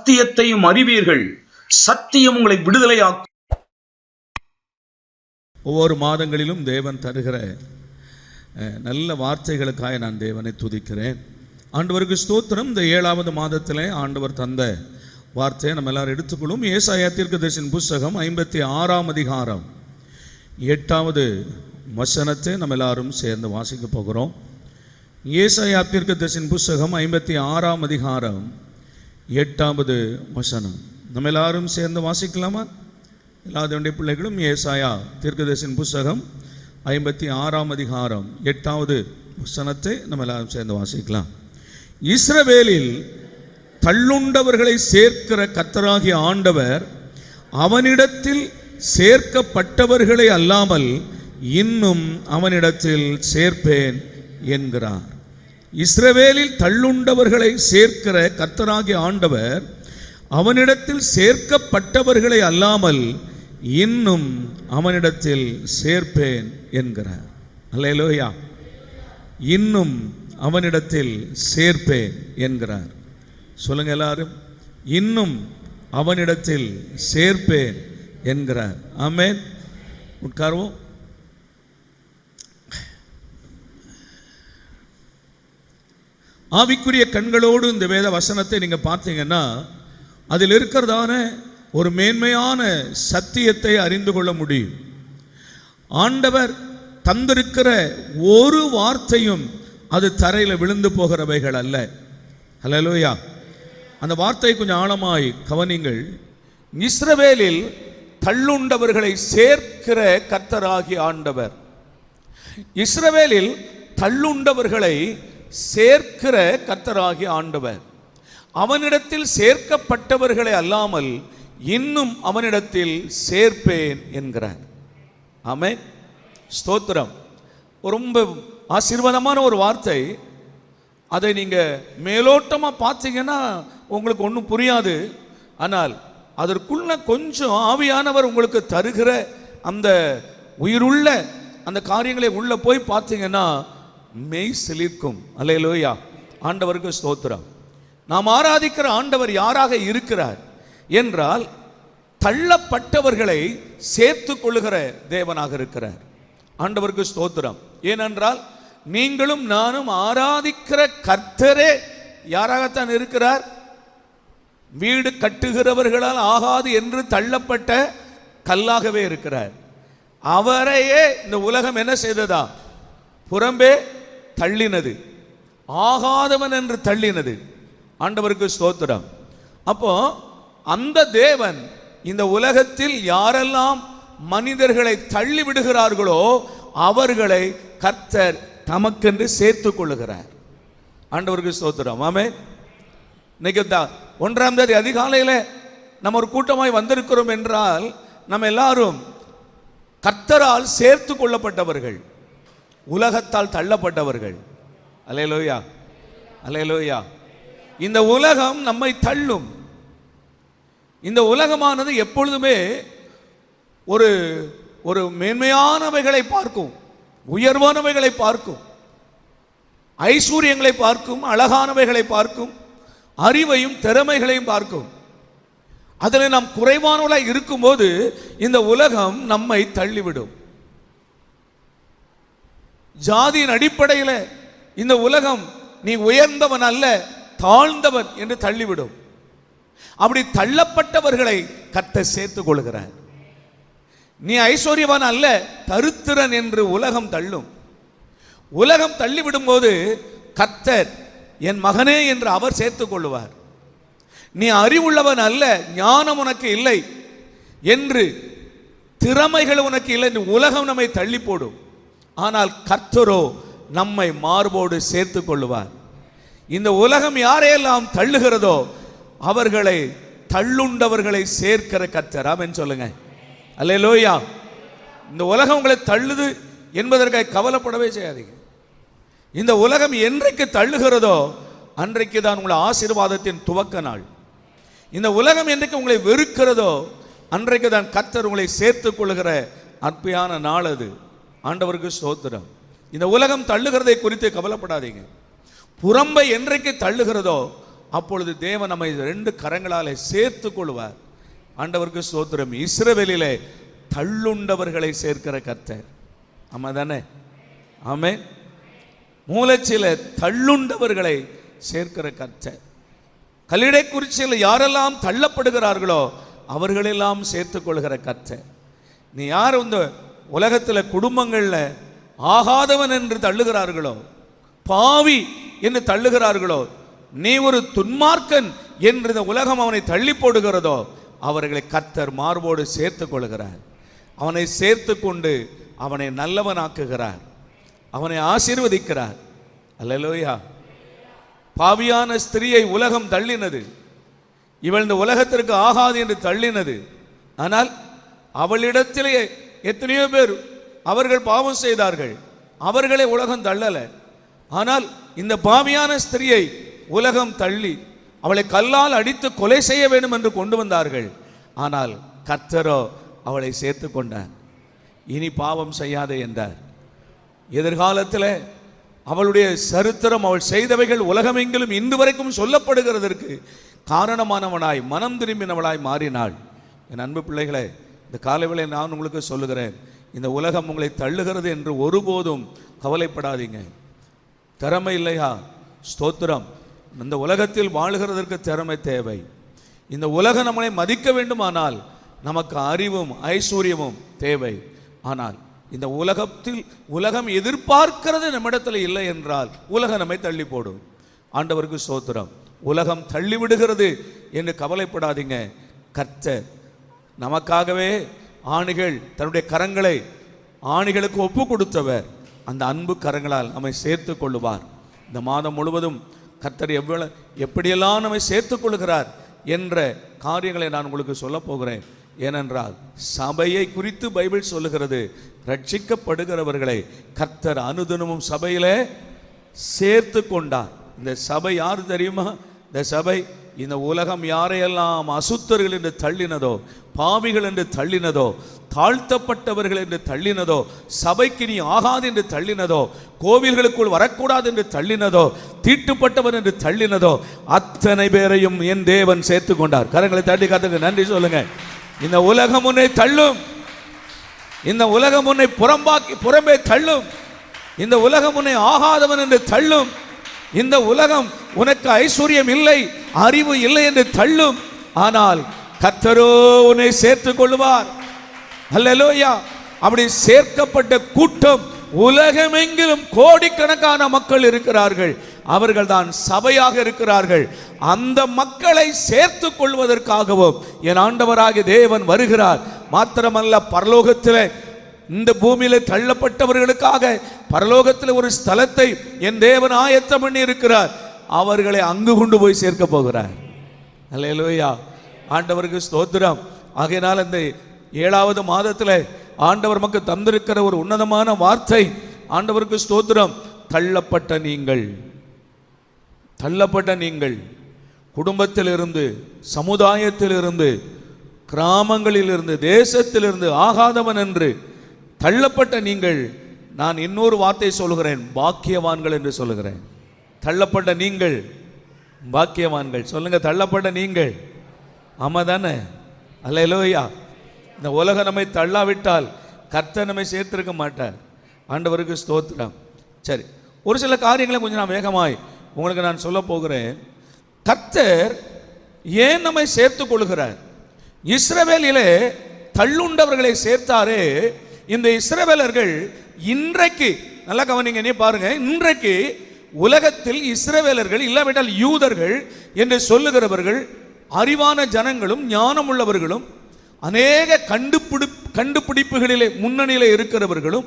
சத்தியத்தையும் அறிவீர்கள், சத்தியம் உங்களை விடுதலையாக்கும். ஒவ்வொரு மாதங்களிலும் தேவன் தருகிற நல்ல வார்த்தைகளுக்காக நான் தேவனை துதிக்கிறேன். ஆண்டவருக்கு ஸ்தோத்திரம். இந்த 7வது மாதத்திலே ஆண்டவர் தந்த வார்த்தையை நம்ம எல்லாரும் எடுத்துக்கொள்ளும். ஏசாயா தீர்க்கதரிசியின் புஸ்தகம் 56ஆம் அதிகாரம் 8வது வசனத்தை நம்ம எல்லாரும் சேர்ந்து வாசிக்க போகிறோம். ஏசாயா தீர்க்கதரிசியின் புஸ்தகம் 56ஆம் அதிகாரம் 8வது வசனம் நம்ம எல்லாரும் சேர்ந்து வாசிக்கலாமா? எல்லாருடைய பிள்ளைகளும் ஏசாயா தீர்க்கதரிசியின் புஸ்தகம் 56ஆம் அதிகாரம் 8வது வசனத்தை நம்ம எல்லாரும் சேர்ந்து வாசிக்கலாம். இஸ்ரவேலில் தள்ளுண்டவர்களை சேர்க்கிற கர்த்தராகிய ஆண்டவர் அவனிடத்தில் சேர்க்கப்பட்டவர்களை அல்லாமல் இன்னும் அவனிடத்தில் சேர்ப்பேன் என்கிறார். இஸ்ரவேலில் தள்ளுண்டவர்களை சேர்க்கிற கர்த்தராகிய ஆண்டவர் அவனிடத்தில் சேர்க்கப்பட்டவர்களை அல்லாமல் இன்னும் அவனிடத்தில் சேர்ப்பேன் என்கிறார். அல்லேலூயா. இன்னும் அவனிடத்தில் சேர்ப்பேன் என்கிறார். சொல்லுங்க எல்லாரும், இன்னும் அவனிடத்தில் சேர்ப்பேன் என்கிறார். ஆமென். உட்காருவோம். ஆவிக்குரிய கண்களோடு இந்த வேத வசனத்தை நீங்க பார்த்தீங்கன்னா அதில் இருக்கிறதான ஒரு மேன்மையான சத்தியத்தை அறிந்து கொள்ள முடியும். ஆண்டவர் தந்திருக்கிற ஒரு வார்த்தையும் அது தரையில் விழுந்து போகிறவைகள் அல்ல. ஹல்லேலூயா. அந்த வார்த்தையை கொஞ்சம் ஆழமாய் கவனிங்கள். இஸ்ரவேலில் தள்ளுண்டவர்களை சேர்க்கிற கர்த்தராகிய ஆண்டவர். இஸ்ரவேலில் தள்ளுண்டவர்களை சேர்க்கிற கர்த்தராகிய ஆண்டவர் அவனிடத்தில் சேர்க்கப்பட்டவர்களை அல்லாமல் இன்னும் அவனிடத்தில் சேர்ப்பேன் என்கிறார். ஆமென். ஸ்தோத்திரம். ரொம்ப ஆசீர்வாதமான ஒரு வார்த்தை. அதை நீங்கள் மேலோட்டமாக பார்த்தீங்கன்னா உங்களுக்கு ஒன்றும் புரியாது. ஆனால் அதற்குள்ள கொஞ்சம் ஆவியானவர் உங்களுக்கு தருகிற அந்த உயிருள்ள அந்த காரியங்களை உள்ள போய் பார்த்தீங்கன்னா மெய் சிலிர்க்கும். அல்லேலூயா. ஆண்டவருக்கு ஸ்தோத்திரம். நாம் ஆராதிக்கிற ஆண்டவர் யாராக இருக்கிறார் என்றால் தள்ளப்பட்டவர்களை சேர்த்து கொள்ளுகிற தேவனாக இருக்கிறார். ஆண்டவருக்கு ஸ்தோத்திரம். ஏனென்றால் நீங்களும் நானும் ஆராதிக்கிற கர்த்தரே யாராகத்தான் இருக்கிறார்? வீடு கட்டுகிறவர்களால் ஆகாது என்று தள்ளப்பட்ட கல்லாகவே இருக்கிறார். அவரையே இந்த உலகம் என்ன செய்ததா? புறம்பே தள்ளினது, ஆகாதவன் என்று தள்ளினது. ஆண்டவருக்கு ஸ்தோத்திரம். அப்போ அந்த தேவன் இந்த உலகத்தில் யாரெல்லாம் மனிதர்களை தள்ளி விடுகிறார்களோ அவர்களை கர்த்தர் தமக்கென்று சேர்த்து கொள்ளுகிறார். ஆண்டவருக்கு ஸ்தோத்திரம். ஆமென். இன்னைக்கு 1ஆம் தேதி அதிகாலையில் நம்ம ஒரு கூட்டமாய் வந்திருக்கிறோம் என்றால் நம்ம எல்லாரும் கர்த்தரால் சேர்த்து கொள்ளப்பட்டவர்கள், உலகத்தால் தள்ளப்பட்டவர்கள். அல்லேலூயா. அல்லேலூயா. இந்த உலகம் நம்மை தள்ளும். இந்த உலகமானது எப்பொழுதுமே ஒரு ஒரு மேன்மையானவைகளை பார்க்கும், உயர்வானவைகளை பார்க்கும், ஐஸ்வர்யங்களை பார்க்கும், அழகானவைகளை பார்க்கும், அறிவையும் திறமைகளையும் பார்க்கும். அதில் நாம் குறைவானவர்களாக இருக்கும்போது இந்த உலகம் நம்மை தள்ளிவிடும். ஜாதியின் அடிப்படையில் இந்த உலகம் நீ உயர்ந்தவன் அல்ல தாழ்ந்தவன் என்று தள்ளிவிடும். அப்படி தள்ளப்பட்டவர்களை கர்த்தர் சேர்த்துக் கொள்கிறார். நீ ஐஸ்வர்யவான் அல்ல தரித்திரன் என்று உலகம் தள்ளும். உலகம் தள்ளிவிடும் போது கர்த்தர் என் மகனே என்று அவர் சேர்த்துக் கொள்வார். நீ அறிவுள்ளவன் அல்ல, ஞானம் உனக்கு இல்லை என்று, திறமைகள் உனக்கு இல்லை என்று உலகம் நம்மை தள்ளி போடும். ஆனால் கர்த்தரோ நம்மை மார்போடு சேர்த்துக் கொள்வார். இந்த உலகம் யாரையெல்லாம் தள்ளுகிறதோ அவர்களை தள்ளுண்டவர்களை சேர்க்கிற கர்த்தர். ஆமென் சொல்லுங்க. அல்லேலூயா. இந்த உலகம் உங்களை தள்ளுது என்பதற்காக கவலைப்படவே செய்யாதீங்க. இந்த உலகம் என்றைக்கு தள்ளுகிறதோ அன்றைக்கு தான் உங்களை ஆசீர்வாதத்தின் துவக்க நாள். இந்த உலகம் என்றைக்கு உங்களை வெறுக்கிறதோ அன்றைக்கு தான் கர்த்தர் உங்களை சேர்த்துக் கொள்ளுகிற அற்புதமான நாள் அது. ஆண்டவருக்கு ஸ்தோத்திரம். இந்த உலகம் தள்ளுகிறதை குறித்து கவலைப்படாதீங்க. புறம்பை என்றைக்கு தள்ளுகிறதோ அப்பொழுது தேவன் நம்மை 2 கரங்களாலே சேர்த்து கொள்வார். ஆண்டவருக்கு ஸ்தோத்திரம். இஸ்ரவேலிலே தள்ளுண்டவர்களை சேர்க்கிற கர்த்தர். ஆமா தானே? ஆமென். மூலச்சில தள்ளுண்டவர்களை சேர்க்கிற கர்த்தர். கல்லிடைக்குறிச்சியில் யாரெல்லாம் தள்ளப்படுகிறார்களோ அவர்களெல்லாம் சேர்த்துக் கொள்கிற கர்த்தர். நீ யார் இந்த உலகத்தில் குடும்பங்களில் ஆகாதவன் என்று தள்ளுகிறார்களோ, பாவி என்று தள்ளுகிறார்களோ, நீ ஒரு துன்மார்க்கன் என்று இந்த உலகம் அவனை தள்ளி போடுகிறதோ அவர்களை கர்த்தர் மார்போடு சேர்த்து கொள்கிறார். அவனை சேர்த்து கொண்டு அவனை நல்லவனாக்குகிறார், அவனை ஆசீர்வதிக்கிறார். அல்லேலூயா. பாவியான ஸ்திரியை உலகம் தள்ளினது, இவள் இந்த உலகத்திற்கு ஆகாது என்று தள்ளினது. ஆனால் அவளிடத்திலே எத்தனையோ பேர் அவர்கள் பாவம் செய்தார்கள், அவர்களை உலகம் தள்ளல. ஆனால் இந்த பாவியான ஸ்திரியை உலகம் தள்ளி அவளை கல்லால் அடித்து கொலை செய்ய வேண்டும் என்று கொண்டு வந்தார்கள். ஆனால் கர்த்தரோ அவளை சேர்த்து கொண்டார். இனி பாவம் செய்யாதே என்றார். எதிர்காலத்தில் அவளுடைய சரித்திரம், அவள் செய்தவைகள் உலகமெங்கிலும் இன்று வரைக்கும் சொல்லப்படுகிறதற்கு காரணமானவனாய் மனம் திரும்பினவளாய் மாறினாள். என் அன்பு பிள்ளைகளே, இந்த காலைவேளை நான் உங்களுக்கு சொல்லுகிறேன், இந்த உலகம் உங்களை தள்ளுகிறது என்று ஒருபோதும் கவலைப்படாதீங்க. திறமை இல்லையா? ஸ்தோத்திரம். இந்த உலகத்தில் வாழுகிறதற்கு திறமை தேவை. இந்த உலகம் நம்மளை மதிக்க வேண்டுமானால் நமக்கு அறிவும் ஐஸ்வர்யமும் தேவை. ஆனால் இந்த உலகம் எதிர்பார்க்கிறது நம்மிடத்தில் இல்லை என்றால் உலகம் நம்மை தள்ளி போடும். ஆண்டவருக்கு ஸ்தோத்திரம். உலகம் தள்ளிவிடுகிறது என்று கவலைப்படாதீங்க. கர்த்தர் நமக்காகவே ஆணிகள் தன்னுடைய கரங்களை ஆணிகளுக்கு ஒப்பு கொடுத்தவர். அந்த அன்பு கரங்களால் நம்மை சேர்த்து கொள்ளுவார். இந்த மாதம் முழுவதும் கர்த்தர் எப்படியெல்லாம் நம்மை சேர்த்து கொள்கிறார் என்ற காரியங்களை நான் உங்களுக்கு சொல்ல போகிறேன். ஏனென்றால் சபையை குறித்து பைபிள் சொல்லுகிறது, ரட்சிக்கப்படுகிறவர்களை கர்த்தர் அனுதினமும் சபையிலே சேர்த்து கொண்டார். இந்த சபை யார் தெரியுமா? இந்த சபை இந்த உலகம் யாரையெல்லாம் அசுத்தர்கள் என்று தள்ளினதோ, பாவிகள் என்று தள்ளினதோ, தாழ்த்தப்பட்டவர்கள் என்று தள்ளினதோ, சபைக்கு நீ ஆகாது என்று தள்ளினதோ, கோவில்களுக்குள் வரக்கூடாது என்று தள்ளினதோ, தீட்டுப்பட்டவன் என்று தள்ளினதோ, அத்தனை பேரையும் என் தேவன் சேர்த்து கொண்டார். கரங்களை தட்டி கர்த்தருக்கு நன்றி சொல்லுங்க. இந்த உலகம் உன்னை தள்ளும், இந்த உலகம் உன்னை புறம்பே தள்ளும், இந்த உலகம் உன்னை ஆகாதவன் என்று தள்ளும், இந்த உலகம் உனக்கு ஐஸ்வர்யம் இல்லை, அறிவு இல்லை என்று தள்ளும். ஆனால் கர்த்தரோ உன்னை சேர்த்துக் கொள்வார். அல்லேலூயா. அப்படி சேர்க்கப்பட்ட கூட்டம் உலகமெங்கிலும் கோடிக்கணக்கான மக்கள் இருக்கிறார்கள். அவர்கள் தான் சபையாக இருக்கிறார்கள். அந்த மக்களை சேர்த்து கொள்வதற்காகவும் என் ஆண்டவராகிய தேவன் வருகிறார். மாத்திரமல்ல, பரலோகத்தில் இந்த பூமியில தள்ளப்பட்டவர்களுக்காக பரலோகத்தில் ஒரு ஸ்தலத்தை என் தேவன் ஆயத்தம் பண்ணி இருக்கிறார். அவர்களை அங்கு கொண்டு போய் சேர்க்க போகிறார். அல்லேலூயா. ஆண்டவருக்கு ஸ்தோத்திரம். ஆகையினால் இந்த 7வது மாதத்தில் ஆண்டவர் நமக்கு தந்திருக்கிற ஒரு உன்னதமான வார்த்தை, ஆண்டவருக்கு ஸ்தோத்திரம், தள்ளப்பட்ட நீங்கள் குடும்பத்திலிருந்து, சமுதாயத்திலிருந்து, கிராமங்களிலிருந்து, தேசத்திலிருந்து ஆகாதவன் என்று தள்ளப்பட்ட நீங்கள், நான் இன்னொரு வார்த்தை சொல்லுகிறேன், பாக்கியவான்கள் என்று சொல்லுகிறேன். தள்ளப்பட்ட நீங்கள் பாக்கியவான்கள். சொல்லுங்க, தள்ளப்பட்ட நீங்கள். ஆமா தானே? அல்லேலூயா. இந்த உலகம் நம்மை தள்ளாவிட்டால் கர்த்தர் நம்மை சேர்த்திருக்க மாட்டார். ஆண்டவருக்கு ஸ்தோத்திரம். சரி, ஒரு சில காரியங்களை கொஞ்சம் நான் வேகமாய் உங்களுக்கு நான் சொல்ல போகிறேன். கர்த்தர் ஏன் நம்மை சேர்த்து கொள்கிறார்? இஸ்ரவேலிலே தள்ளுண்டவர்களை சேர்த்தாரே. இந்த இஸ்ரவேலர்கள் இன்றைக்கு நல்லா கவனிங்க, நீ பாருங்க, இன்றைக்கு உலகத்தில் இஸ்ரவேலர்கள் இல்லாவிட்டால் யூதர்கள் என்று சொல்லுகிறவர்கள் அறிவான ஜனங்களும் ஞானம் உள்ளவர்களும் அநேக கண்டுபிடிப்புகளிலே முன்னணியிலே இருக்கிறவர்களும்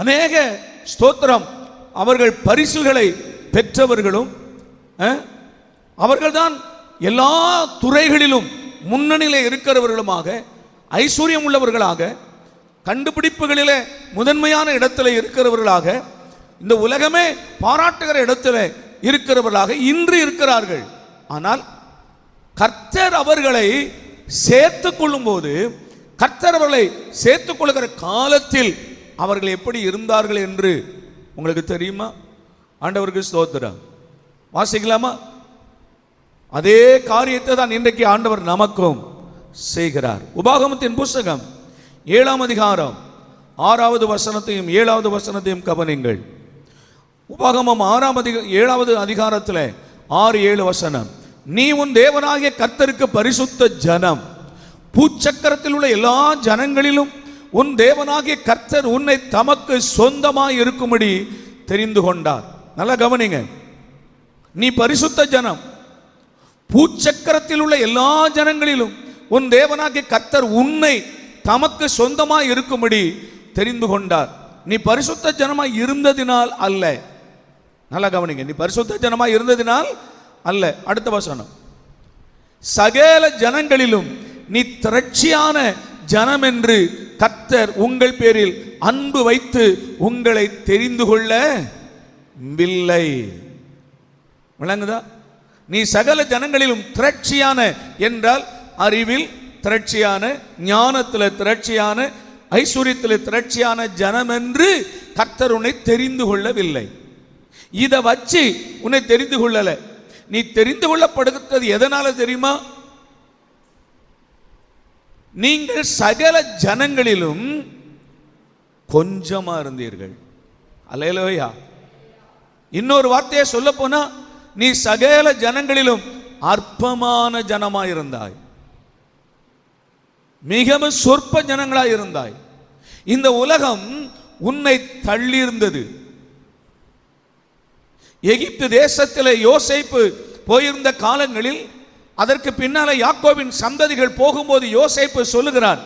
அநேக ஸ்தோத்திரம் அவர்கள் பரிசுகளை பெற்றவர்களும் அவர்கள்தான் எல்லா துறைகளிலும் முன்னணியிலே இருக்கிறவர்களுமாக, ஐஸ்வர்யம் உள்ளவர்களாக, கண்டுபிடிப்புகளிலே முதன்மையான இடத்துல இருக்கிறவர்களாக, இந்த உலகமே பாராட்டுகிற இடத்துல இருக்கிறவர்களாக இன்று இருக்கிறார்கள். ஆனால் கர்த்தர் அவர்களை சேர்த்து கொள்ளும் போது, கர்த்தர் அவர்களை சேர்த்துக் கொள்கிற காலத்தில் அவர்கள் எப்படி இருந்தார்கள் என்று உங்களுக்கு தெரியுமா? ஆண்டவருக்கு ஸ்தோத்திரம். வாசிக்கலாமா? அதே காரியத்தை தான் இன்றைக்கு ஆண்டவர் நமக்கும் செய்கிறார். உபாகமத்தின் புஸ்தகம் 7ஆம் அதிகாரம் 6வது வசனத்தையும் 7வது வசனத்தையும் கவனிங்கள். உபாகமம் 7வது அதிகாரத்தில் 6-7 வசனம். நீ உன் தேவனாகிய கர்த்தருக்கு பரிசுத்த ஜனம், பூச்சக்கரத்தில் உள்ள எல்லா ஜனங்களிலும் உன் தேவனாகிய கர்த்தர் உன்னை தமக்கு சொந்தமாய் இருக்கும்படி தெரிந்து கொண்டார். நல்லா கவனிங்க. நீ பரிசுத்த ஜனம், பூச்சக்கரத்தில் உள்ள எல்லா ஜனங்களிலும் உன் தேவனாகிய கர்த்தர் உன்னை தமக்கு சொந்தமாய் இருக்கும்படி தெரிந்து கொண்டார். நீ பரிசுத்த ஜனமாய் இருந்ததினால் அல்ல. நல்லா கவனிங்க. நீ பரிசுத்த ஜனமாய் இருந்ததினால் அல்ல. அடுத்த வசனம். சகல ஜனங்களிலும் நீ திரட்சியான ஜனம் என்று கர்த்தர் உங்கள் பேரில் அன்பு வைத்து உங்களை தெரிந்து கொள்ளவில்லை. விளங்குதா? நீ சகல ஜனங்களிலும் திரட்சியான என்றால் அறிவில் திரட்சியான, ஞானத்தில் திரட்சியான, ஐஸ்வர்யத்தில் திரட்சியான ஜனம் என்று கர்த்தர் உன்னை தெரிந்து கொள்ளவில்லை. இதை வச்சு உன்னை தெரிந்து கொள்ளல. நீ தெரிந்து கொள்ளப்படுகிறது எதனால தெரியுமா? நீங்கள் சகல ஜனங்களிலும் கொஞ்சமா இருந்தீர்கள். அல்லேலூயா. இன்னொரு வார்த்தையை சொல்ல போனா, நீ சகல ஜனங்களிலும் அற்பமான ஜனமாய் இருந்தாய், மிகவும் சொற்ப ஜனங்களாய் இருந்தாய். இந்த உலகம் உன்னை தள்ளியிருந்தது. எகிப்து தேசத்தில் யோசேப்பு போயிருந்த காலங்களில் அதற்கு பின்னால யாக்கோபின் சந்ததிகள் போகும்போது யோசேப்பு சொல்லுகிறான்,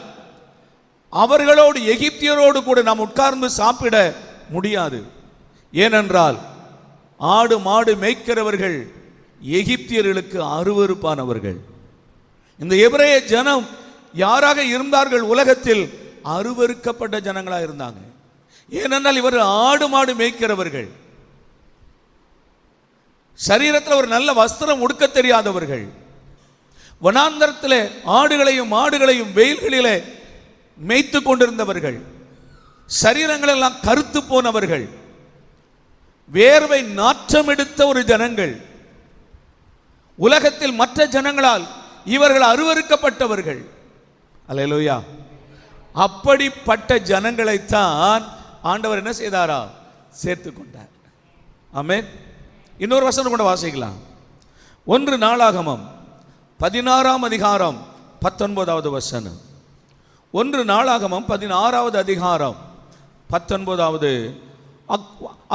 அவர்களோடு எகிப்தியரோடு கூட நாம் உட்கார்ந்து சாப்பிட முடியாது. ஏனென்றால் ஆடு மாடு மேய்க்கிறவர்கள் எகிப்தியர்களுக்கு அருவருப்பானவர்கள். இந்த எபிரேய ஜனம் யாராக இருந்தார்கள்? உலகத்தில் அருவருக்கப்பட்ட ஜனங்களாக இருந்தாங்க. ஏனென்றால் இவர் ஆடு மாடு மேய்க்கிறவர்கள், சரீரத்தில் ஒரு நல்ல வஸ்திரம் உடுக்க தெரியாதவர்கள், வனாந்தரத்தில் ஆடுகளையும் மாடுகளையும் வெயில்களிலே மேய்த்து கொண்டிருந்தவர்கள், சரீரங்கள் எல்லாம் கருத்து போனவர்கள், வேர்வை நாற்றம் எடுத்த ஒரு ஜனங்கள். உலகத்தில் மற்ற ஜனங்களால் இவர்கள் அருவருக்கப்பட்டவர்கள். அல்லேலூயா. அப்படிப்பட்ட ஜனங்களைத்தான் ஆண்டவர் என்ன செய்தாரா? சேர்த்து கொண்டார். ஆமென். இன்னொரு வசனம் கூட வாசிக்கலாம். 1 நாளாகமம் 16ஆம் அதிகாரம் 19வது வசனம். 1 நாளாகமம் 16வது அதிகாரம் 19வது.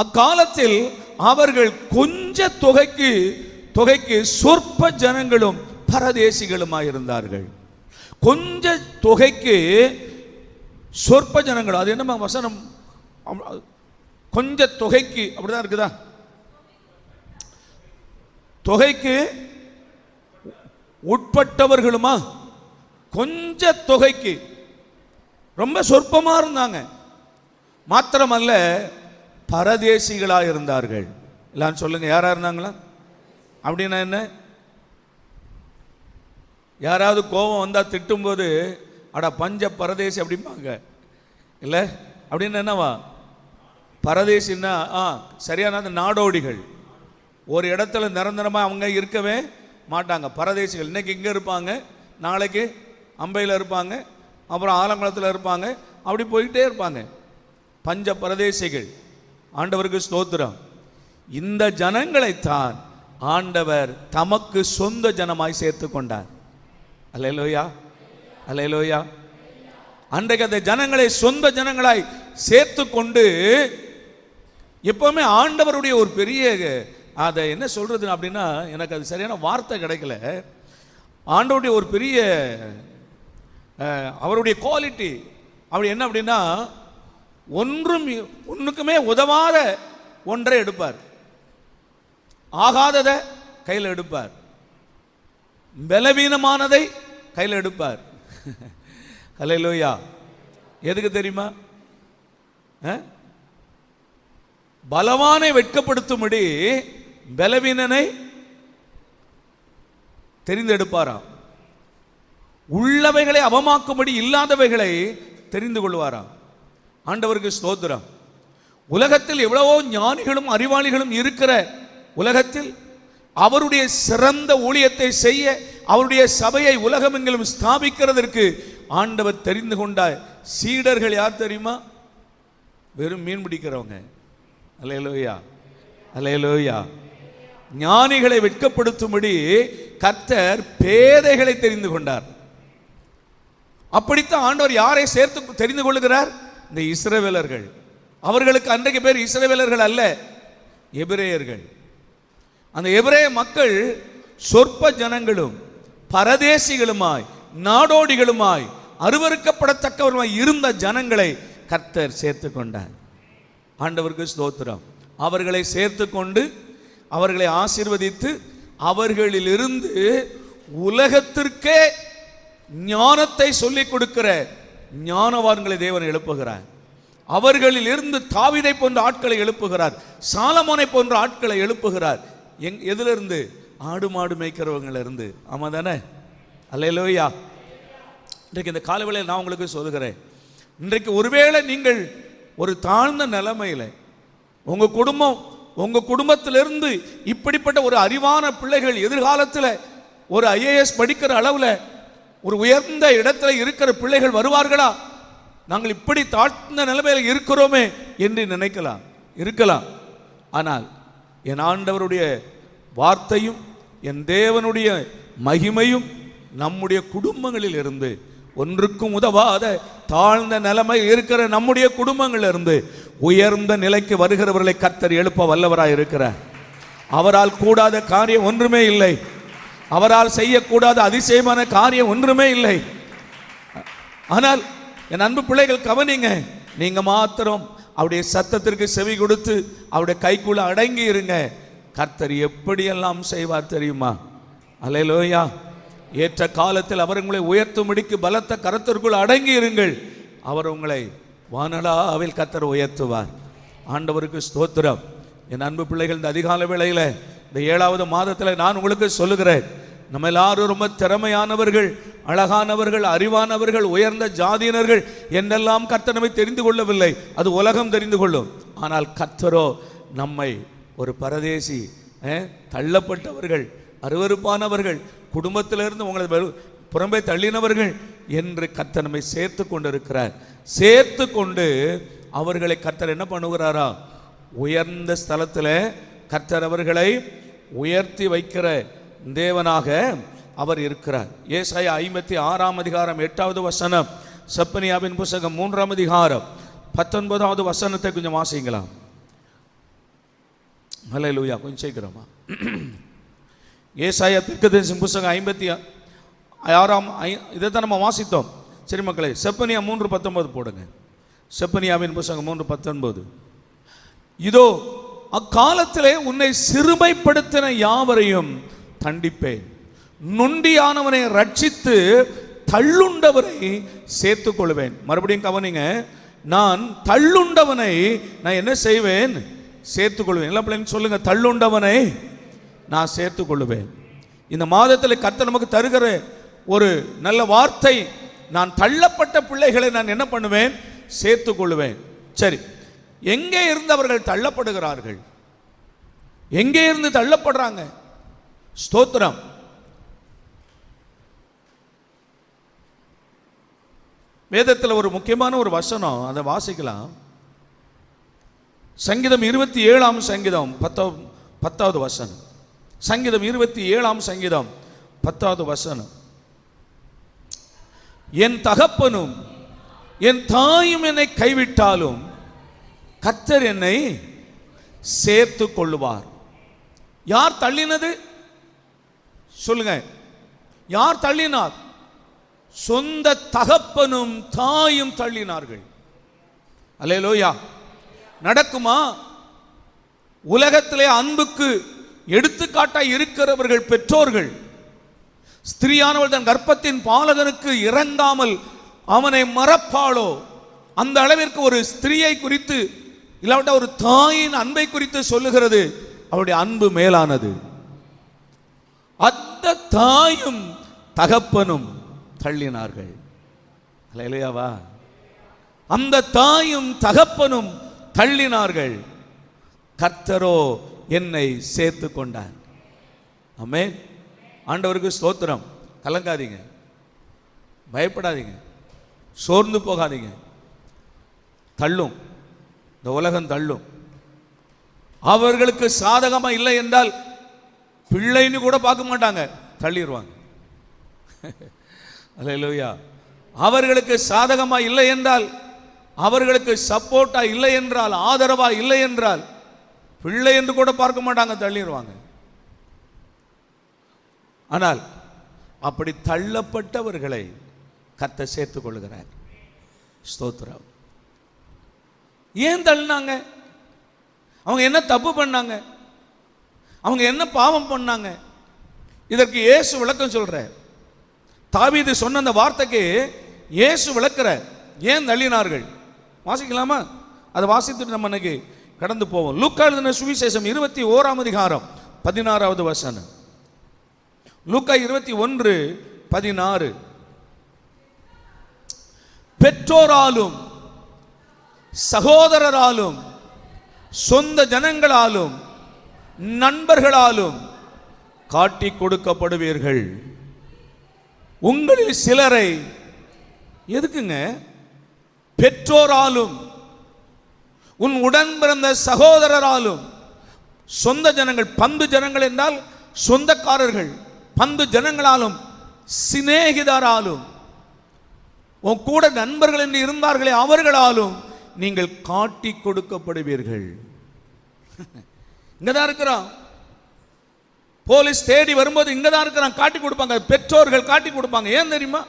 அக்காலத்தில் அவர்கள் கொஞ்ச தொகைக்கு சொற்ப ஜனங்களும் பரதேசிகளுமாயிருந்தார்கள். கொஞ்ச தொகைக்கு சொற்ப ஜனங்கள். அது என்ன வசனம்? கொஞ்ச தொகைக்கு அப்படிதான் இருக்குதா? தொகைக்கு உட்பட்டவர்களுமா? கொஞ்ச தொகைக்கு ரொம்ப சொற்பமா இருந்தாங்க. மாத்திரமல்ல, பரதேசிகளாக இருந்தார்கள். எல்லாம் சொல்லுங்க, யாரா இருந்தாங்களா? அப்படின்னா என்ன? யாராவது கோபம் வந்தா திட்டும்போது அட பஞ்ச பரதேசி அப்படிம்பாங்க இல்ல? அப்படின்னு என்னவா? பரதேசின்னா சரியான அந்த நாடோடிகள். ஒரு இடத்துல நிரந்தரமாக அவங்க இருக்கவே மாட்டாங்க. பரதேசிகள் இன்னைக்கு இங்கே இருப்பாங்க, நாளைக்கு அம்பையில் இருப்பாங்க, அப்புறம் ஆலங்குளத்தில் இருப்பாங்க, அப்படி போயிட்டே இருப்பாங்க. பஞ்ச பரதேசிகள். ஆண்டவருக்கு ஸ்தோத்திரம். இந்த ஜனங்களைத்தான் ஆண்டவர் தமக்கு சொந்த ஜனமாய் சேர்த்து கொண்டார். அல்லேலூயா, அல்லேலூயா. அன்றைக்கு அந்த ஜனங்களை சொந்த ஜனங்களாய் சேர்த்து கொண்டு, எப்பவுமே ஆண்டவருடைய ஒரு பெரிய, அதை என்ன சொல்றது அப்படின்னா, எனக்கு அது சரியான வார்த்தை கிடைக்கல. ஆண்டவருடைய ஒரு பெரிய அவருடைய குவாலிட்டி அப்படி என்ன அப்படின்னா, ஒன்றுக்குமே உதவாத ஒன்றை எடுப்பார், ஆகாததை கையில் எடுப்பார், பலவீனமானதை கையில் எடுப்பார். அல்லேலூயா. எதுக்கு தெரியுமா? பலவானை வெட்கப்படுத்தும்படி பலவீனனை தெரிந்தெடுப்பாராம். உள்ளவைகளை அவமாக்கும்படி இல்லாதவைகளை தெரிந்து கொள்வாராம். ஆண்டவருக்கு ஸ்தோத்திரம். உலகத்தில் எவ்வளவோ ஞானிகளும் அறிவாளிகளும் இருக்கிற உலகத்தில் அவருடைய சிறந்த ஊழியத்தை செய்ய, அவருடைய சபையை உலகமெங்கிலும் ஸ்தாபிக்கிறதற்கு ஆண்டவர் தெரிந்து கொண்ட சீடர்கள் யார் தெரியுமா? வெறும் மீன் பிடிக்கிறவங்க. அல்லேலூயா, அல்லேலூயா. ஞானிகளை வெட்கப்படுத்தும்படி கர்த்தர் பேதைகளை தெரிந்து கொண்டார். அப்படித்தான் ஆண்டவர் யாரை சேர்த்து தெரிந்து கொள்கிறார்? இந்த இஸ்ரவேலர்கள். அவர்களுக்கு அன்றைக்கு பேர் இஸ்ரவேலர்கள் அல்ல, எபிரேயர்கள். அந்த எபிரேய மக்கள் சொற்ப ஜனங்களும் பரதேசிகளுமாய் நாடோடிகளுமாய் அருவருக்கப்படத்தக்கவருமாய் இருந்த ஜனங்களை கர்த்தர் சேர்த்து கொண்டார். ஆண்டவருக்கு ஸ்தோத்திரம். அவர்களை சேர்த்து கொண்டு அவர்களை ஆசீர்வதித்து அவர்களிலிருந்து உலகத்திற்கே ஞானத்தை சொல்லிக் கொடுக்கிற ஞானவான்களை தேவன் எழுப்புகிறார். அவர்களில் இருந்து தாவீதை போன்ற ஆட்களை எழுப்புகிறார், சாலமோனை போன்ற ஆட்களை எழுப்புகிறார். எதிலிருந்து? ஆடு மாடு மேய்க்கிறவங்கள இருந்து. ஆமா தானே? அல்லேலூயா. இன்றைக்கு இந்த காலவேளையில் நான் உங்களுக்கு சொல்லுகிறேன், இன்றைக்கு ஒருவேளை நீங்கள் ஒரு தாழ்ந்த நிலைமையில் உங்க குடும்பத்திலிருந்து இப்படிப்பட்ட ஒரு அறிவான பிள்ளைகள் எதிர்காலத்தில் ஒரு IAS படிக்கிற அளவில் ஒரு உயர்ந்த இடத்துல இருக்கிற பிள்ளைகள் வருவார்களா? நாங்கள் இப்படி தாழ்ந்த நிலைமையில் இருக்கிறோமே என்று இருக்கலாம். ஆனால் என் ஆண்டவருடைய வார்த்தையும் என் தேவனுடைய மகிமையும் நம்முடைய குடும்பங்களில் இருந்து, ஒன்றுக்கும் உதவாத தாழ்ந்த நிலைமை இருக்கிற நம்முடைய குடும்பங்களில் இருந்து உயர்ந்த நிலைக்கு வருகிறவர்களை கர்த்தர் எழுப்ப வல்லவராய் இருக்கிறார். அவரால் கூடாத காரியம் ஒன்றுமே இல்லை. அவரால் செய்யக்கூடாத அதிசயமான காரியம் ஒன்றுமே இல்லை. ஆனால் என் அன்பு பிள்ளைகள் கவனிங்க, நீங்க மாத்திரம் அவருடைய சத்தத்திற்கு செவி கொடுத்து அவருடைய கைக்குள்ள அடங்கி இருங்க. கர்த்தர் எப்படியெல்லாம் செய்வார் தெரியுமா? அல்லேலூயா. ஏற்ற காலத்தில் அவர் உங்களை உயர்த்தும்படிக்கு பலத்த கரத்திற்குள் அடங்கி இருங்கள். அவர் உங்களை வானளாவில் கர்த்தர் உயர்த்துவார். ஆண்டவருக்கு ஸ்தோத்திரம். என் அன்பு பிள்ளைகள், இந்த அதிகால வேளையில் இந்த 7வது மாதத்தில் நான் உங்களுக்கு சொல்லுகிறேன், நம்ம எல்லாரும் ரொம்ப திறமையானவர்கள், அழகானவர்கள், அறிவானவர்கள், உயர்ந்த ஜாதியினர்கள் என்றெல்லாம் கர்த்தர் நம்மை தெரிந்து கொள்ளவில்லை. அது உலகம் தெரிந்து கொள்ளும். ஆனால் கர்த்தரோ நம்மை ஒரு பரதேசி, தள்ளப்பட்டவர்கள், அருவருப்பானவர்கள், குடும்பத்திலிருந்து உங்களை புறம்பே தள்ளினவர்கள் என்று கர்த்தர் நம்மை சேர்த்து கொண்டிருக்கிறார். சேர்த்து கொண்டு அவர்களை கர்த்தர் என்ன பண்ணுகிறாரா? உயர்ந்த ஸ்தலத்தில் கர்த்தர் அவர்களை உயர்த்தி வைக்கிற தேவனாக அவர் இருக்கிறார். ஏசாயா 56ஆம் அதிகாரம் 8வது வசனம், செப்பனியாவின் புத்தகம் 3ஆம் அதிகாரம் 19வது வசனத்தை கொஞ்சம் வாசிக்கலாம். ஹல்லேலூயா. கொஞ்சம் சீக்கிரமா. ஏசாயா தீர்க்கதரிசி புத்தகம் 56ஆம் இதைத்தான் நம்ம வாசித்தோம். சரி மக்களே, செப்பனியா 3:19 போடுங்க. செப்பனியாவின் புத்தகம் 3:19. இதோ அக்காலத்திலே உன்னை சிறுமைப்படுத்தின யாவரையும் தண்டிப்பேன், நொண்டியானவனை ரட்சித்து தள்ளுண்டவரை சேர்த்துக் கொள்வேன். மறுபடியும் கவனிங்க, நான் தள்ளுண்டவனை நான் என்ன செய்வேன்? சேர்த்துக் கொள்வேன். எல்லா பிள்ளைங்க சொல்லுங்க, தள்ளுண்டவனை நான் சேர்த்துக் கொள்வேன். இந்த மாதத்தில் கர்த்தர் நமக்கு தருகிற ஒரு நல்ல வார்த்தை, நான் தள்ளப்பட்ட பிள்ளைகளை நான் என்ன பண்ணுவேன்? சேர்த்துக் கொள்வேன். சரி, எங்கே இருந்து அவர்கள் தள்ளப்படுகிறார்கள்? எங்கே இருந்து தள்ளப்படுறாங்க? ஸ்தோத்திரம். வேதத்தில் ஒரு முக்கியமான ஒரு வசனம், அதை வாசிக்கலாம். சங்கீதம் 27ஆம் சங்கீதம் 10வது வசனம். சங்கீதம் 27ஆம் சங்கீதம் 10வது வசனம். என் தகப்பனும் என் தாயும் என்னை கைவிட்டாலும் கர்த்தர் என்னை சேர்த்து கொள்ளுவார். யார் தள்ளினது? சொல்லுங்க, யார் தள்ளினார்? சொந்த தகப்பனும் தாயும் தள்ளினார்கள். அல்லேலூயா. நடக்குமா? உலகத்திலே அன்புக்கு எடுத்துக்காட்டாய் இருக்கிறவர்கள் பெற்றோர்கள். ஸ்திரீயானவள் தன் கர்ப்பத்தின் பாலகனுக்கு இறங்காமல் அவனை மறப்பாளோ? அந்த அளவிற்கு ஒரு ஸ்திரீயை குறித்து, இல்லாவிட்ட ஒரு தாயின் அன்பை குறித்து சொல்லுகிறது. அவருடைய அன்பு மேலானது. அந்த தாயும் தகப்பனும் தள்ளினார்கள். அல்லேலூயாவா. அந்த தாயும் தகப்பனும் தள்ளினார்கள். கர்த்தரோ என்னை சேர்த்து கொண்டார். ஆமென். ஆண்டவருக்கு ஸ்தோத்திரம். கலங்காதீங்க, பயப்படாதீங்க, சோர்ந்து போகாதீங்க. தள்ளும், இந்த உலகம் தள்ளும். அவர்களுக்கு சாதகமா இல்லை என்றால் பிள்ளைன்னு கூட பார்க்க மாட்டாங்க, தள்ளிடுவாங்க. அல்லேலூயா. அவர்களுக்கு சாதகமா இல்லை என்றால், அவர்களுக்கு சப்போர்ட்டா இல்லை என்றால், ஆதரவா இல்லை என்றால் பிள்ளை என்று கூட பார்க்க மாட்டாங்க, தள்ளிடுவாங்க. ஆனால் அப்படி தள்ளப்பட்டவர்களை கர்த்தர் சேர்த்துக் கொள்கிறார். ஸ்தோத்திரம். ஏன் தள்ளினாங்க? அவங்க என்ன தப்பு பண்ணாங்க? அவங்க என்ன பாவம் பண்ணாங்க? இதற்கு இயேசு விளக்கம் சொல்றார். தாவீது சொன்ன அந்த வார்த்தைக்கு இயேசு விளக்குறார். ஏன் தள்ளினார்கள்? வாசிக்கலாமா? அதை வாசித்துட்டு நம்ம இன்னைக்கு கடந்து போவோம். லூக்கா எழுதின சுவிசேஷம் 21ஆம் அதிகாரம் 16வது வசனம். லூக்கா 21:16. பெற்றோராலும் சகோதரராலும் சொந்த ஜனங்களாலும் நண்பர்களாலும் காட்டி கொடுக்கப்படுவீர்கள். உங்களில் சிலரை, எதுக்குங்க? பெற்றோராலும் உன் உடன் பிறந்த சகோதரராலும், சொந்த ஜனங்கள், பந்து ஜனங்கள் என்றால் சொந்தக்காரர்கள், பந்து ஜனங்களாலும், சிநேகிதராலும், உன் கூட நண்பர்கள் என்று இருந்தார்களே அவர்களாலும் நீங்கள் காட்டி கொடுக்கப்படுவீர்கள். இங்கதான் இருக்கிறான். போலீஸ் தேடி வரும்போது இங்கதான் இருக்கிறான், காட்டி கொடுப்பாங்க. பெற்றோர்கள் காட்டி கொடுப்பாங்க. ஏன் தெரியுமா?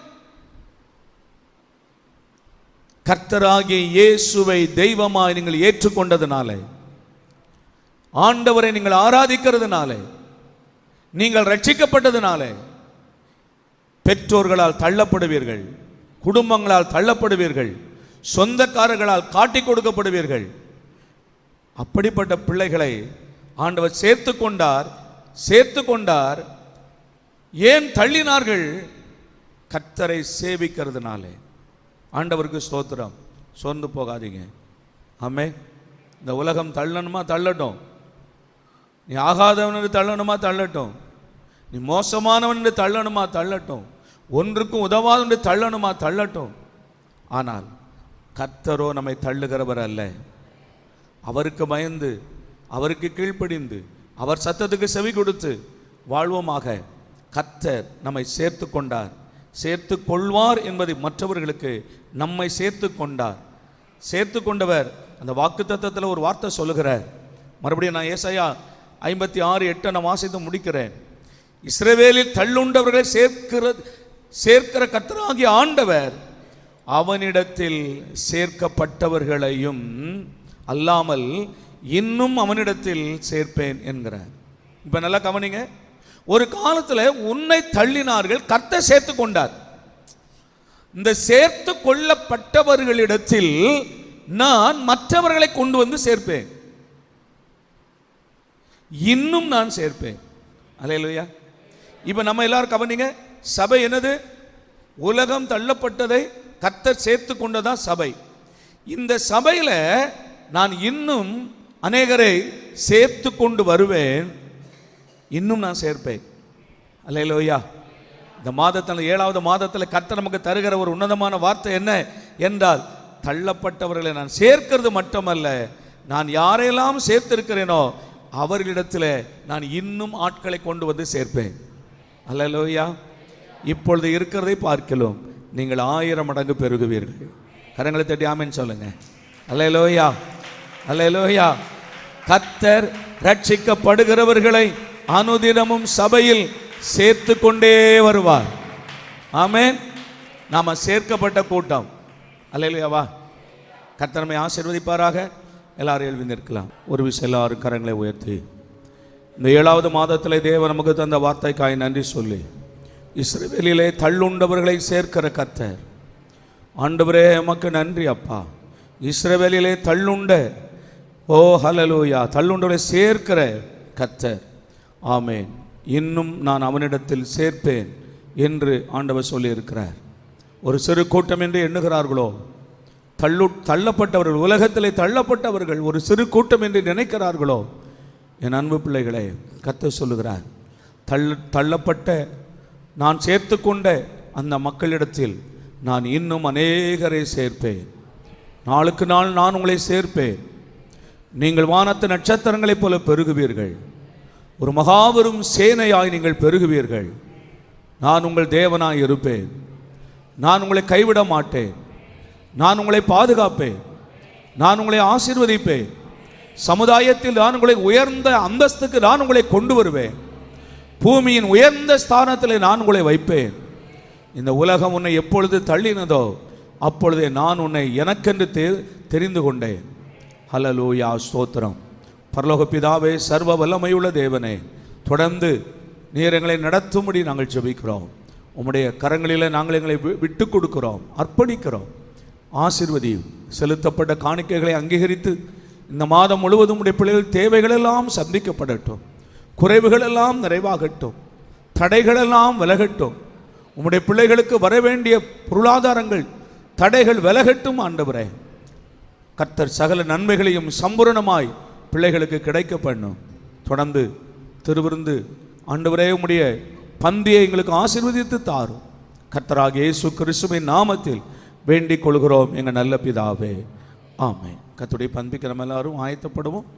கர்த்தராகிய இயேசுவை தெய்வமாய் நீங்கள் ஏற்றுக்கொண்டதுனால, ஆண்டவரை நீங்கள் ஆராதிக்கிறதுனால, நீங்கள் ரட்சிக்கப்பட்டதுனால பெற்றோர்களால் தள்ளப்படுவீர்கள், குடும்பங்களால் தள்ளப்படுவீர்கள், சொந்தக்காரர்களால் காட்டி கொடுக்கப்படுவீர்கள். அப்படிப்பட்ட பிள்ளைகளை ஆண்டவர் சேர்த்து கொண்டார். ஏன் தள்ளினார்கள்? கர்த்தரை சேவிக்கிறதுனால. ஆண்டவருக்கு ஸ்தோத்திரம். சோர்ந்து போகாதீங்க. ஆமென். இந்த உலகம் தள்ளணுமா? தள்ளட்டும். நீ ஆகாதவன் என்று தள்ளணுமா? தள்ளட்டும். நீ மோசமானவன் என்று தள்ளணுமா? தள்ளட்டும். ஒன்றுக்கும் உதவாதவன் என்று தள்ளணுமா? தள்ளட்டும். ஆனால் கர்த்தரோ நம்மை தள்ளுகிறவர் அல்ல. அவருக்கு பயந்து, அவருக்கு கீழ்ப்படிந்து, அவர் சத்தத்துக்கு செவி கொடுத்து வாழ்வோமாக. கர்த்தர் நம்மை சேர்த்து கொண்டார், சேர்த்து கொள்வார் என்பதை மற்றவர்களுக்கு நம்மை சேர்த்து கொண்டார். சேர்த்து கொண்டவர் அந்த வாக்குத்தத்தத்தில் ஒரு வார்த்தை சொல்லுகிறார். மறுபடியும் நான் ஏசாயா 56:8 நான் வாசித்து முடிக்கிறேன். இஸ்ரவேலில் தள்ளுண்டவர்களை சேர்க்கிற கர்த்தராகிய ஆண்டவர் அவனிடத்தில் சேர்க்கப்பட்டவர்களையும் அல்லாமல் இன்னும் அவனிடத்தில் சேர்ப்பேன் என்கிறார். இப்ப நல்லா கவனிங்க. ஒரு காலத்தில் உன்னை தள்ளினார்கள், கர்த்தர் சேர்த்து கொண்டார். இந்த சேர்த்து கொள்ளப்பட்டவர்களிடத்தில் நான் மற்றவர்களை கொண்டு வந்து சேர்ப்பேன், இன்னும் நான் சேர்ப்பேன். அல்லேலூயா. இப்ப நம்ம எல்லாரும் கவனிங்க. சபை என்னது? உலகம் தள்ளப்பட்டதை கர்த்தர் சேர்த்து கொண்டதான் சபை. இந்த சபையில நான் இன்னும் அநேகரை சேர்த்து கொண்டு வருவேன், இன்னும் நான் சேர்ப்பேன். அல்லேலூயா. இந்த மாதத்தில் 7வது மாதத்தில் கர்த்தர் நமக்கு தருகிற ஒரு உன்னதமான வார்த்தை என்ன என்றால், தள்ளப்பட்டவர்களை நான் சேர்க்கிறது மட்டுமல்ல, நான் யாரெல்லாம் சேர்த்திருக்கிறேனோ அவர்களிடத்தில் நான் இன்னும் ஆட்களை கொண்டு வந்து சேர்ப்பேன். அல்லேலூயா. இப்பொழுது இருக்கிறதை பார்க்கலாம் நீங்கள் 1000 மடங்கு பெருகுவீர்கள். கரங்களை தட்டி ஆமென் சொல்லுங்க. அல்லேலூயா, அல்லேலூயா. கர்த்தர் ரட்சிக்கப்படுகிறவர்களை அனுதினமும் சபையில் சேர்த்து கொண்டே வருவார். ஆமென். நாம சேர்க்கப்பட்ட கூட்டம். அல்லேலூயாவா. கர்த்தர் நம்மை ஆசீர்வதிப்பாராக. எல்லாரும் எழுந்து நிற்கலாம். ஒரு விஷயம், எல்லாரும் கரங்களை உயர்த்தி இந்த 7வது மாதத்தில் தேவன் நமக்கு தந்த வார்த்தைக்காய் நன்றி சொல்லி, இஸ்ரவேலிலே தள்ளுண்டவர்களை சேர்க்கிற கர்த்தர், ஆண்டவரே உமக்கு நன்றி அப்பா. இஸ்ரவேலிலே தள்ளுண்ட, ஓ ஹல்லேலூயா, தள்ளுண்டவர்களை சேர்க்கிற கர்த்தர். ஆமென். இன்னும் நான் அவனிடத்தில் சேர்ப்பேன் என்று ஆண்டவர் சொல்லியிருக்கிறார். ஒரு சிறு கூட்டம் என்று எண்ணுகிறார்களோ, தள்ளப்பட்டவர்கள், உலகத்திலே தள்ளப்பட்டவர்கள் ஒரு சிறு கூட்டம் என்று நினைக்கிறார்களோ, என் அன்பு பிள்ளைகளே, கர்த்தர் சொல்லுகிறார், தள்ளப்பட்ட நான் சேர்த்து கொண்ட அந்த மக்களிடத்தில் நான் இன்னும் அநேகரை சேர்ப்பேன். நாளுக்கு நாள் நான் உங்களை சேர்ப்பேன். நீங்கள் வானத்து நட்சத்திரங்களைப் போல பெருகுவீர்கள். ஒரு மகாபெரும் சேனையாய் நீங்கள் பெருகுவீர்கள். நான் உங்கள் தேவனாய் இருப்பேன். நான் உங்களை கைவிட மாட்டேன். நான் உங்களை பாதுகாப்பேன். நான் உங்களை ஆசீர்வதிப்பேன். சமுதாயத்தில் நான் உங்களை உயர்ந்த அந்தஸ்துக்கு நான் உங்களை கொண்டு வருவேன். பூமியின் உயர்ந்த ஸ்தானத்தில் நான் உங்களை வைப்பேன். இந்த உலகம் உன்னை எப்பொழுது தள்ளினதோ அப்பொழுதே நான் உன்னை எனக்கென்று தெரிந்து கொண்டேன். ஹல்லேலூயா, ஸ்தோத்திரம். பரலோக பிதாவே, சர்வ வல்லமையுள்ள தேவனே, தொடர்ந்து நீர் எங்களை நடத்தும்படி நாங்கள் ஜெபிக்கிறோம். உம்முடைய கரங்களில் நாங்கள் எங்களை விட்டு கொடுக்கிறோம், அர்ப்பணிக்கிறோம். ஆசீர்வதியும். செலுத்தப்பட்ட காணிக்கைகளை அங்கீகரித்து இந்த மாதம் முழுவதும் உடைய பிள்ளைகள் தேவைகளெல்லாம் சந்திக்கப்படட்டும். குறைவுகளெல்லாம் நிறைவாகட்டும். தடைகளெல்லாம் விலகட்டும். உம்முடைய பிள்ளைகளுக்கு வர வேண்டிய பொருளாதாரங்கள் தடைகள் விலகட்டும். ஆண்டவரே, கர்த்தர் சகல நன்மைகளையும் சம்பூரணமாய் பிள்ளைகளுக்கு கிடைக்க பண்ணும். தொடர்ந்து திருவிருந்து ஆண்டவரே உம்முடைய பந்தியை எங்களுக்கு ஆசீர்வதித்து தாரும். கர்த்தராகிய இயேசு கிறிஸ்துவின் நாமத்தில் வேண்டிக் கொள்கிறோம் எங்கள் நல்ல பிதாவே, ஆமென். கர்த்தருடைய பந்திக்கு நம்ம எல்லாரும் ஆயத்தப்படுவோம்.